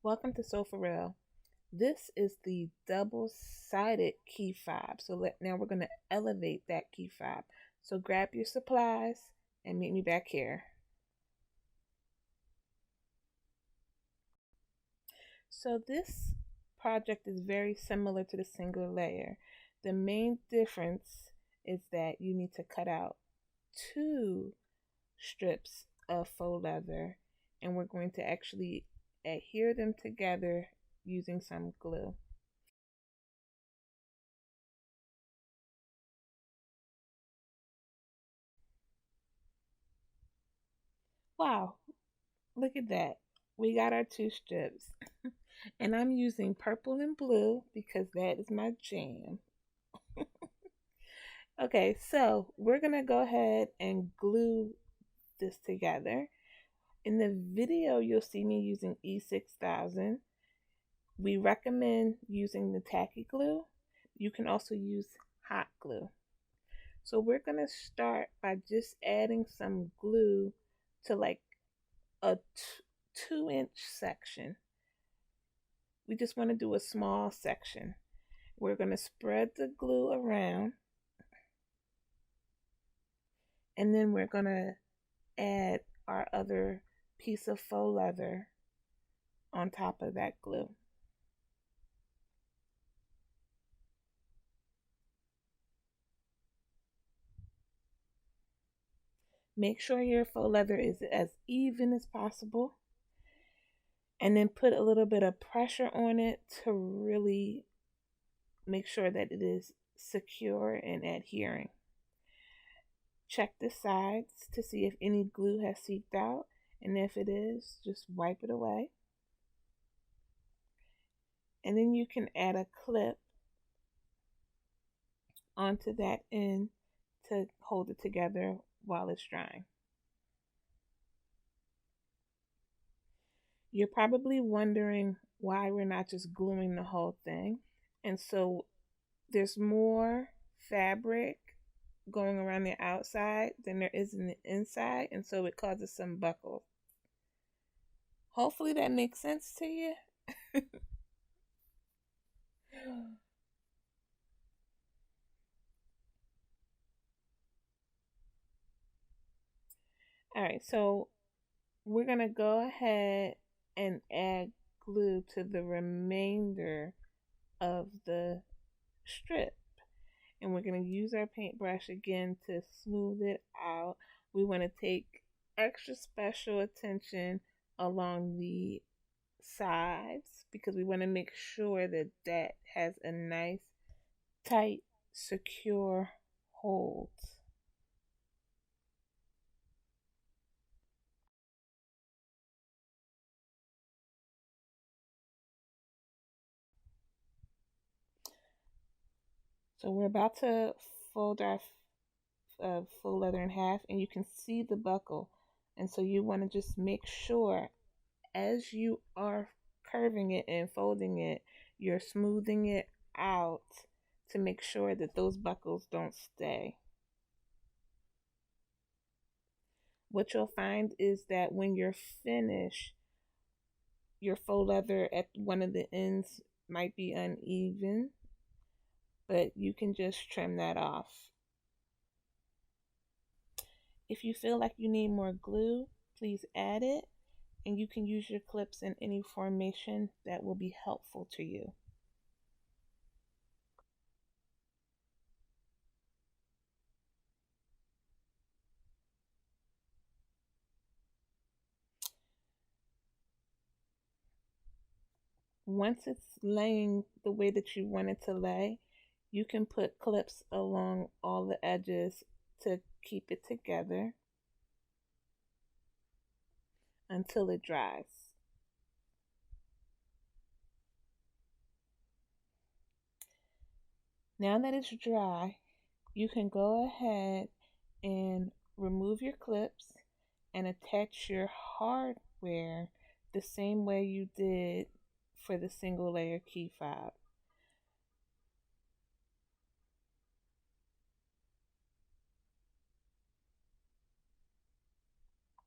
Welcome to Sew For Real. This is the double-sided key fob. Now we're going to elevate that key fob. So grab your supplies and meet me back here. So this project is very similar to the single layer. The main difference is that you need to cut out two strips of faux leather, and we're going to actually adhere them together using some glue. Wow, look at that. We got our two strips. And I'm using purple and blue because that is my jam. Okay, so we're going to go ahead and glue this together. In the video, you'll see me using E6000. We recommend using the tacky glue. You can also use hot glue. So we're going to start by just adding some glue to like a 2-inch section. We just want to do a small section. We're going to spread the glue around, and then we're going to add our other piece of faux leather on top of that glue. Make sure your faux leather is as even as possible, and then put a little bit of pressure on it to really make sure that it is secure and adhering. Check the sides to see if any glue has seeped out, and if it is, just wipe it away. And then you can add a clip onto that end to hold it together while it's drying. You're probably wondering why we're not just gluing the whole thing. And so there's more fabric going around the outside than there is in the inside, and so it causes some buckles. Hopefully that makes sense to you. All right, so we're going to go ahead and add glue to the remainder of the strip. And we're going to use our paintbrush again to smooth it out. We want to take extra special attention along the sides because we want to make sure that that has a nice, tight, secure hold. So we're about to fold our faux leather in half, and you can see the buckle. And so you want to just make sure as you are curving it and folding it, you're smoothing it out to make sure that those buckles don't stay. What you'll find is that when you're finished, your faux leather at one of the ends might be uneven, but you can just trim that off. If you feel like you need more glue, please add it, and you can use your clips in any formation that will be helpful to you. Once it's laying the way that you want it to lay, you can put clips along all the edges to keep it together until it dries. Now that it's dry, you can go ahead and remove your clips and attach your hardware the same way you did for the single layer key fob.